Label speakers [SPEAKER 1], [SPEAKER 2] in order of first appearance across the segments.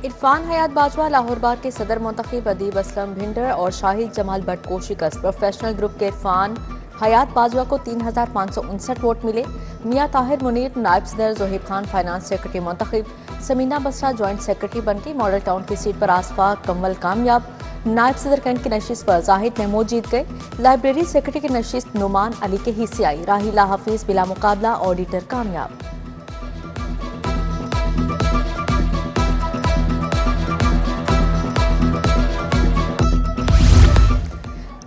[SPEAKER 1] इरफान हयात बाजवा लाहौर बार के सदर मुंतखब अदीब असलम भिंडर और शाहिद जमाल भट्ट को शिकस्त। प्रोफेशनल ग्रुप के इरफान हयात बाजवा को 3559 वोट मिले। मियां ताहिर मुनीर नायब सदर, जोहिब खान फाइनेंस सेक्रेटरी मुंतखब, समीना बसरा जॉइंट सेक्रेटरी बनती। मॉडल टाउन की सीट पर आसफा कमल कामयाब। नायब सदर कैंट की नशिस्त पर जाहिद महमूद जीत गए। लाइब्रेरी सेक्रेटरी की नशिस्त नुमान अली के हिस्से आई। राहिला हफीज बिला मुकाबला ऑडिटर कामयाब।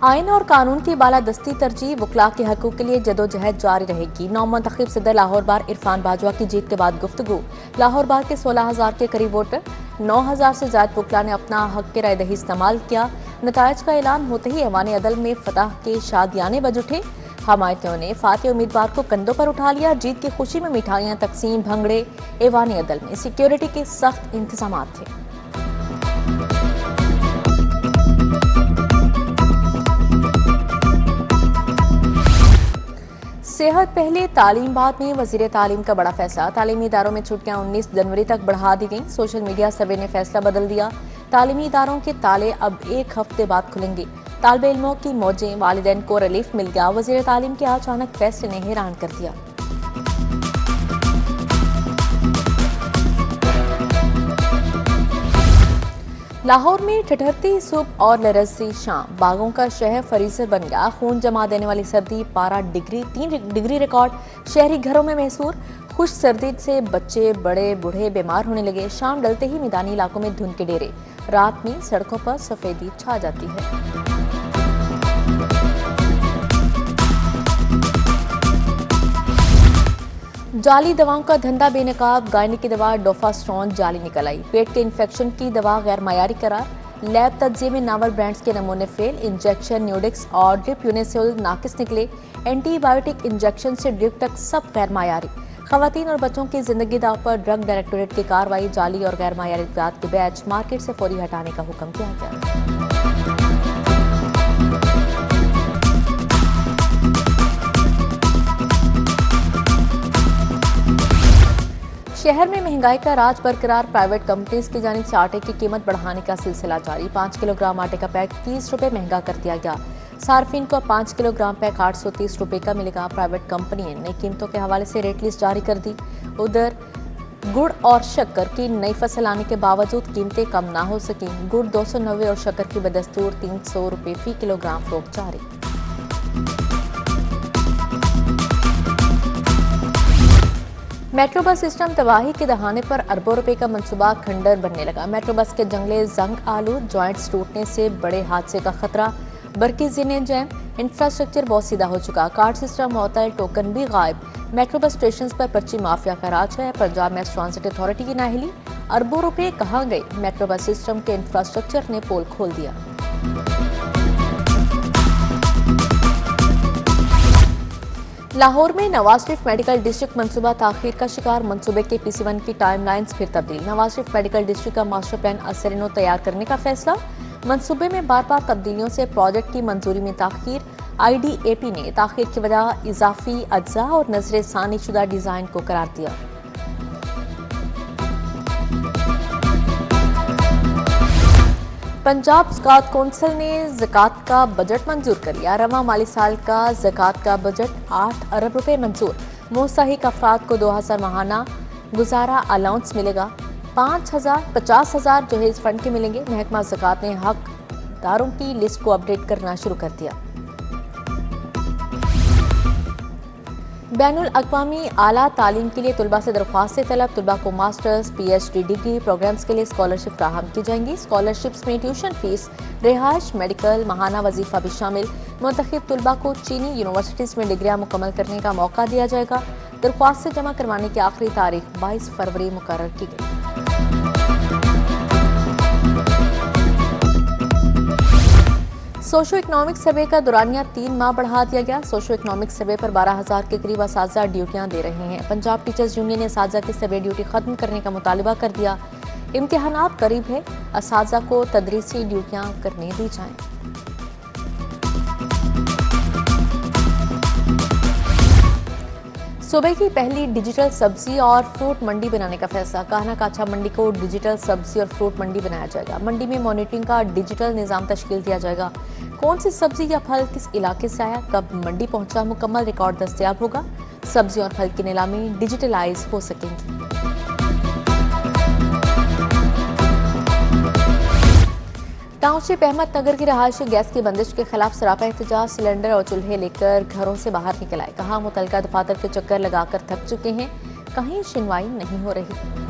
[SPEAKER 1] आइन और कानून की बालादस्ती तरजीह, वकला के हकूक के लिए जदोजहद जारी रहेगी। नौ मुंतखब सदर लाहौर बार इरफान बाजवा की जीत के बाद गुफ्तगू। लाहौर बार के 16,000 के करीब वोटर, 9,000 से ज्यादा वकला ने अपना हक के राय दही इस्तेमाल किया। नताइज का ऐलान होते ही ऐवान अदल में फतह के शादियाने बज उठे। हमायतियों ने फातिह उम्मीदवार को कंधों पर उठा लिया। जीत की खुशी में मिठाइयां तकसीम, भंगड़े। ऐवान अदल में सिक्योरिटी के सख्त इंतजाम थे। सेहत पहले तालीम बाद में, वजीर तालीम का बड़ा फैसला। तालीमी इदारों में छुट्टियां 19 जनवरी तक बढ़ा दी गईं। सोशल मीडिया सर्वे ने फैसला बदल दिया। तालीमी इदारों के ताले अब 1 हफ्ते बाद खुलेंगे। तालिबे इल्मों की मौजें, वालिदैन को रिलीफ मिल गया। वजीर तालीम के अचानक फैसले ने हैरान कर दिया। लाहौर में ठठरती सुबह और लरजती शाम, बागों का शहर फरीजर बन गया। खून जमा देने वाली सर्दी, 3 डिग्री रिकॉर्ड। शहरी घरों में महसूर। खुश सर्दी से बच्चे, बड़े बूढ़े बीमार होने लगे। शाम डलते ही मैदानी इलाकों में धुंध के डेरे। रात में सड़कों पर सफेदी छा जाती है। जाली दवाओं का धंधा बेनकाब, गायनी की दवा डोफास्ट्रॉन जाली निकल आई। पेट के इन्फेक्शन की दवा गैर मयारी करार। लैब तज्जिए में नावल ब्रांड्स के नमूने फेल। इंजेक्शन, न्यूडिक्स और ड्रिप यूनिसिल नाकिस निकले। एंटीबायोटिक इंजेक्शन से ड्रिप तक सब गैर मयारी। खवातीन और बच्चों की जिंदगी दाव पर ड्रग डायरेक्टोरेट की कार्रवाई। जाली और गैर मयारी अद्वियात के बैच मार्केट से फौरी हटाने का हुक्म किया गया। शहर में महंगाई का राज बरकरार। प्राइवेट कंपनीज की जानिब से आटे की कीमत बढ़ाने का सिलसिला जारी। 5 किलोग्राम आटे का पैक 30 रुपए महंगा कर दिया गया। सार्फिन को 5 किलोग्राम पैक 830 रुपए का मिलेगा। प्राइवेट कंपनी ने नई कीमतों के हवाले से रेट लिस्ट जारी कर दी। उधर गुड़ और शक्कर की नई फसल आने के बावजूद कीमतें कम ना हो सकी। गुड़ 290 और शक्कर की बदस्तूर 300 रुपए फी किलोग्राम फरोख्त जारी। मेट्रो बस सिस्टम तबाही के दहाने पर अरबों रुपए का मंसूबा खंडर बनने लगा। मेट्रो बस के जंगले जंग आलू, जॉइंट्स टूटने से बड़े हादसे का खतरा। बरकी जिने जैम, इंफ्रास्ट्रक्चर बहुत सीधा हो चुका। कार्ड सिस्टम होता, टोकन भी गायब। मेट्रो बस स्टेशन पर पर्ची माफिया का राज है। पंजाब मैस ट्रांसिट अथॉरिटी की नाहिली। अरबों रुपए कहाँ गए? मेट्रो बस सिस्टम के इंफ्रास्ट्रक्चर ने पोल खोल दिया। लाहौर में नवाज शरीफ मेडिकल डिस्ट्रिक्ट मंसूबा ताखीर का शिकार। मंसूबे के PC1 की टाइमलाइंस फिर तब्दील। नवाज शरीफ मेडिकल डिस्ट्रिक्ट का मास्टर प्लान असरनो तैयार करने का फैसला। मंसूबे में बार बार तब्दीलियों से प्रोजेक्ट की मंजूरी में ताखीर। IDAP ने ताखीर की वजह इजाफी अज्जा और नजर सानी शुदा डिजाइन को करार दिया। पंजाब ज़कात कौंसिल ने ज़कात का बजट मंजूर कर लिया। रवां माली साल का ज़कात का बजट 8 अरब रुपए मंजूर। मुस्तहिक अफराद को 2,000 माहाना गुजारा अलाउंस मिलेगा। 50,000 जहेज फंड के मिलेंगे। महकमा ज़कात ने हकदारों की लिस्ट को अपडेट करना शुरू कर दिया। बैनुल अक़वामी आला तालीम के लिए तुलबा से दरख्वास्त तलब। तुलबा को मास्टर्स, PhD डिग्री प्रोग्राम्स के लिए स्कॉलरशिप फ्राहम की जाएंगी। स्कॉलरशिप्स में ट्यूशन फीस, रिहाइश, मेडिकल, माहाना वजीफा भी शामिल। मुंतखब तुलबा को चीनी यूनिवर्सिटीज़ में डिग्रियां मुकम्मल करने का मौका दिया जाएगा। दरख्वास्त से जमा करवाने की आखिरी तारीख 22 फरवरी मुकर्रर की गई। सोशो इकनॉमिक सर्वे का दौरानिया 3 माह बढ़ा दिया गया। सोशो इकनॉमिक सर्वे पर 12,000 के करीब असातिज़ा ड्यूटियां दे रहे हैं। पंजाब टीचर्स यूनियन ने असातिज़ा की सर्वे ड्यूटी खत्म करने का मुतालिबा कर दिया। इम्तिहानात करीब है, असातिज़ा को तदरीसी ड्यूटियां करने दी जाएं। सूबे की पहली डिजिटल सब्जी और फ्रूट मंडी बनाने का फैसला। कान्हा काछा मंडी को डिजिटल सब्जी और फ्रूट मंडी बनाया जाएगा। मंडी में मॉनिटरिंग का डिजिटल निजाम तश्कील दिया जाएगा। कौन सी सब्जी या फल किस इलाके से आया, कब मंडी पहुंचा, मुकम्मल रिकॉर्ड दस्तयाब होगा। सब्जी और फल की नीलामी डिजिटलाइज हो सकेंगी। टाउनशिप अहमद नगर की रहायशी गैस की बंदिश के खिलाफ सरापा एहतजाज। सिलेंडर और चूल्हे लेकर घरों से बाहर निकल आए। कहा मुतलका दफातर के चक्कर लगाकर थक चुके हैं, कहीं सुनवाई नहीं हो रही।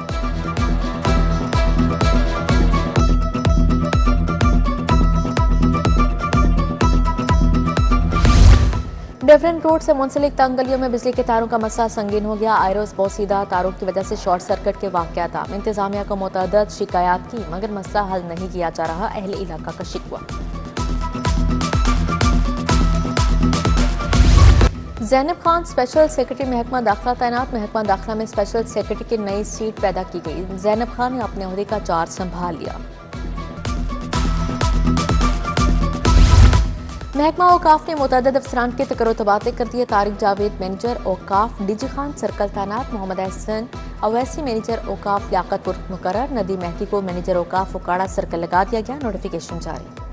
[SPEAKER 1] डिफरेंट रोड से मुंसलिक तंग गलियों में बिजली के तारों का मसला संगीन हो गया। आयरोस बोसीदा तारों की वजह से शॉर्ट सर्किट के वाकयात आम। इंतजामिया को मुतअद्दिद शिकायत की मगर मसला हल नहीं किया जा रहा, अहले इलाका का शिकवा। ज़ैनब खान स्पेशल सेक्रेटरी महकमा दाखिला तैनात। महकमा दाखिला में स्पेशल सेक्रेटरी की नई सीट पैदा की गई। ज़ैनब खान ने अपने ओहदे का चार्ज संभाल लिया। महकमा औकाफ ने मुतअद्दिद अफसरान के तकर्रो तबादले कर दिए। तारिक जावेद मैनेजर औकाफ, डीजी खान सर्कल तैनात। मोहम्मद एहसन अवैसी मैनेजर औकाफ लियाकतपुर मुकर्रर। नदी महदी को मैनेजर औकाफ उकाड़ा सर्कल लगा दिया गया। नोटिफिकेशन जारी।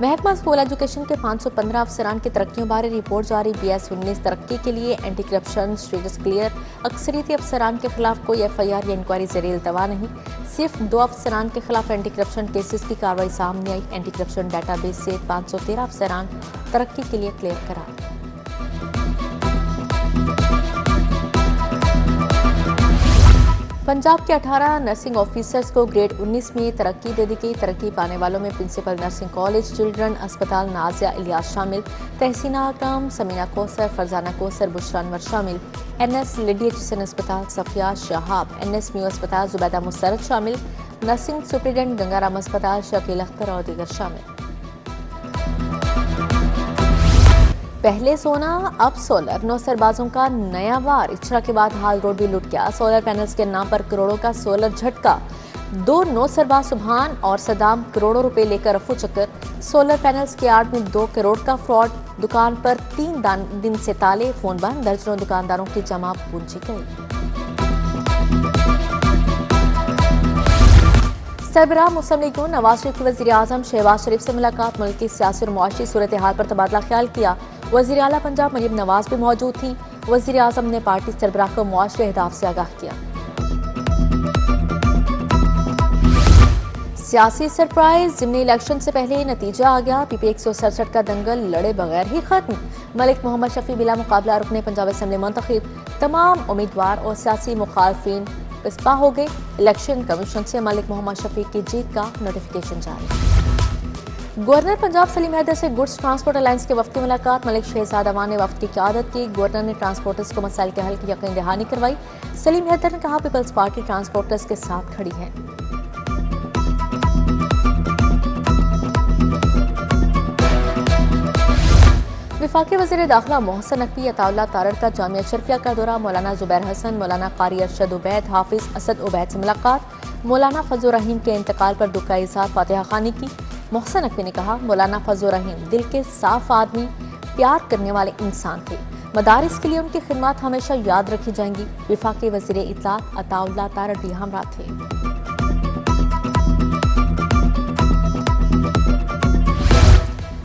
[SPEAKER 1] महकमा स्कूल एजुकेशन के 515 अफसरान की तरक्कियों बारे रिपोर्ट जारी। BS-19 तरक्की के लिए एंटी करप्शन स्टेटस क्लियर। अक्सरियती अफसरान के खिलाफ कोई FIR या इंक्वायरी ज़ेरे इल्तवा नहीं। सिर्फ 2 अफसरान के खिलाफ एंटी करप्शन केसेस की कार्रवाई सामने आई। एंटी करप्शन डाटाबेस से 513 अफसरान तरक्की के लिए क्लियर करार। पंजाब के 18 नर्सिंग ऑफिसर्स को ग्रेड 19 में तरक्की दे दी गई। तरक्की पाने वालों में प्रिंसिपल नर्सिंग कॉलेज चिल्ड्रन अस्पताल नाजिया इलियास शामिल, तहसीना अकरम, समीना कौसर, फरजाना कौसर, बुशरा अनवर शामिल, NS लेडी एचिसन अस्पताल सफिया शहाब, NS म्यू अस्पताल जुबैदा मुस्तरद शामिल, नर्सिंग सुप्रिटेंडेंट गंगाराम अस्पताल शकील अख्तर और दीगर शामिल। पहले सोना अब सोलर, 9 सरबाजों का नया वार। इच्छा के बाद हाल रोड भी लुट गया। सोलर पैनल्स के नाम पर करोड़ों का सोलर झटका। 2 9 सरबाज सुभान और सदाम करोड़ों रुपए लेकर रफू चक्कर। सोलर पैनल्स के आड़ में 2 करोड़ का फ्रॉड। दुकान पर 3 दिन से ताले, फोन बंद। दर्जनों दुकानदारों की जमा पूंजी गई। सरबराह मुस्लिम लीग नवाज शरीफ की वज़ीर आज़म शहबाज शरीफ से मुलाकात। मुल्क की सियासी और मुआशी सूरत हाल पर तबादला ख्याल किया। वज़ीर आला पंजाब मरीम नवाज भी मौजूद थी। वज़ीर आज़म ने पार्टी सरबराह को मुआशी अहदाफ से आगाह किया। सियासी सरप्राइज, ज़िमनी इलेक्शन से पहले नतीजा आ गया। PP 167 का दंगल लड़े बगैर ही खत्म। मलिक मोहम्मद शफी बिला मुकाबला रुकने पंजाब असेंबली मुंतखब। तमाम उम्मीदवार और सियासी मुखालफिन पिस्पा हो गए। इलेक्शन कमीशन से मलिक मोहम्मद शफी की जीत का नोटिफिकेशन जारी। गवर्नर पंजाब सलीम हैदर से गुड्स ट्रांसपोर्ट अलायंस के वफ्द की मुलाकात। मलिक शहजाद अमान ने वफ्द की क़यादत की। गवर्नर ने ट्रांसपोर्टर्स को मसाइल के हल की यकीन दहानी करवाई। सलीम हैदर ने कहा पीपल्स पार्टी ट्रांसपोर्टर्स के साथ खड़ी है। वफाकी वज़ीर दाखिला मोहसिन नकवी अताउल्लाह तारड़ का जामिया शरफिया का दौरा। मौलाना जुबैर हसन, मौलाना कारी अरशद उबैद, हाफिज असद उबैद से मुलाकात। मौलाना फजल रहीम के इंतकाल पर दुख का इज़हार, फातिहा खानी की। मोहसिन नकवी ने कहा मौलाना फजल रहीम दिल के साफ आदमी, प्यार करने वाले इंसान थे। मदारिस के लिए उनकी खिदमत हमेशा याद रखी जाएंगी। वफाकी वज़ीर इत्तलात अताउल्लाह तारड़ भी हमरा थे।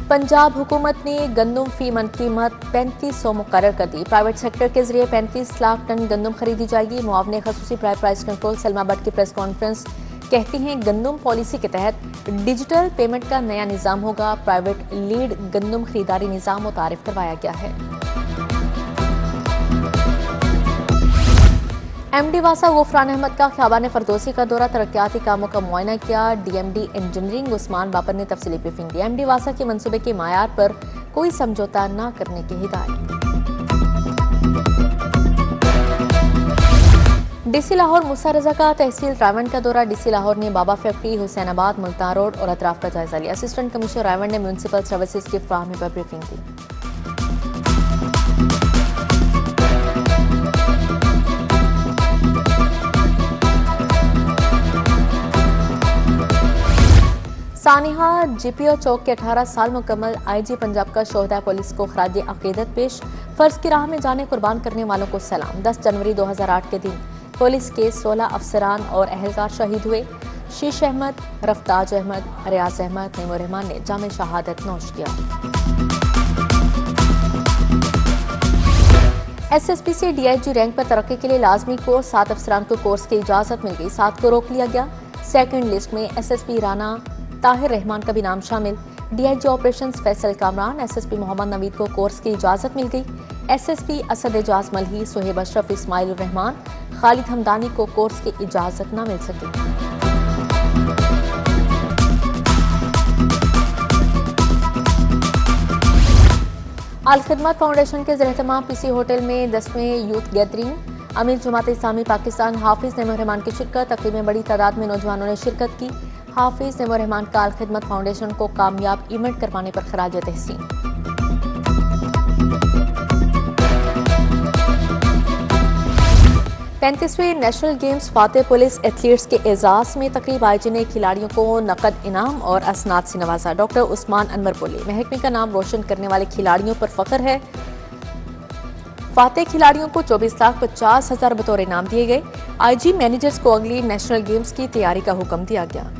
[SPEAKER 1] पंजाब हुकूमत ने गंदम फी मन कीमत 3500 मुकर्रर कर दी। प्राइवेट सेक्टर के जरिए 35 लाख टन गंदम खरीदी जाएगी। मुआवने खसूसी प्राइस कंट्रोल सलमा भट्ट की प्रेस कॉन्फ्रेंस कहती हैं गंदम पॉलिसी के तहत डिजिटल पेमेंट का नया निज़ाम होगा। प्राइवेट लीड गंदम खरीदारी निज़ाम मुतारिफ करवाया गया है। MD वासा गुफरान अहमद का ख्याबान फरदोसी का दौरा, तरक्याती कामों का मुआयना किया। DMD इंजीनियरिंग उस्मान बापर ने तफसीली ब्रीफिंग दी। MD वासा के मंसूबे के मायार पर कोई समझौता न करने की हिदायत। DC लाहौर मूसा रजा का तहसील रावंड का दौरा। DC लाहौर ने बाबा फैक्ट्री, हुसैनाबाद, मुल्तान रोड और अतराफ का जायजा लिया। असिस्टेंट कमिश्नर रावंड ने म्यूनसिपल सर्विसेज की फ्राहमी पर ब्रीफिंग दी। सानिहा जीपीओ चौक के 18 साल मुकम्मल आईजी पंजाब का शोहदा पुलिस को खराज अकीदत पेश। फर्ज की राह में जाने कुर्बान करने वालों को सलाम। 10 जनवरी 2008 के दिन पुलिस के 16 अफसरान और अहलकार शहीद हुए। शीश अहमद, रफ्ताज अहमद, रियाज अहमद, नईमुर रहमान ने जाम शहादत नोश किया। एसएसपी से डीआईजी रैंक पर तरक्की के लिए लाजमी कोर्स 7 अफसरान को कोर्स की इजाजत मिल गई, 7 को रोक लिया गया। सेकंड लिस्ट में एसएसपी राना ताहिर रहमान का भी नाम शामिल। DIG operations Faisal Kamran, SSP Mohammad Naveed को कोर्स की इजाजत मिल गई। एसएसपी असद एजाज मलही, सोहेब अशरफ, इस्माइल रहमान, खालिद हमदानी को कोर्स की इजाजत न मिल सकी। अल खिदमत फाउंडेशन के ज़ेर-ए-एहतमाम पीसी होटल में 10वें यूथ गैदरिंग, अमीर जमात इस्लामी पाकिस्तान हाफिज नईमुर रहमान की शिरकत। तकरीब में बड़ी तादाद में नौजवानों ने शिरकत की। हाफिज नईमुर रहमान का अल खिदमत फाउंडेशन को कामयाब इवेंट करवाने पर खराज तहसीन। 35वें national games Fateh police athletes के एजाज में तकरीब आईजी ने खिलाड़ियों को नकद इनाम और असनाद से नवाजा। डॉक्टर उस्मान अनवर बोले, महकमे का नाम रोशन करने वाले खिलाड़ियों पर फख्र है। फातेह खिलाड़ियों को 24,50,000 बतौर इनाम दिए गए। आईजी मैनेजर्स को अगली नेशनल गेम्स की तैयारी का हुक्म दिया गया।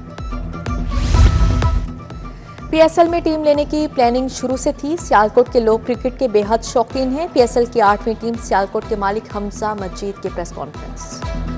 [SPEAKER 1] पीएसएल में टीम लेने की प्लानिंग शुरू से थी। सियालकोट के लोग क्रिकेट के बेहद शौकीन हैं। पीएसएल की 8वीं टीम सियालकोट के मालिक हमजा मजीद की प्रेस कॉन्फ्रेंस।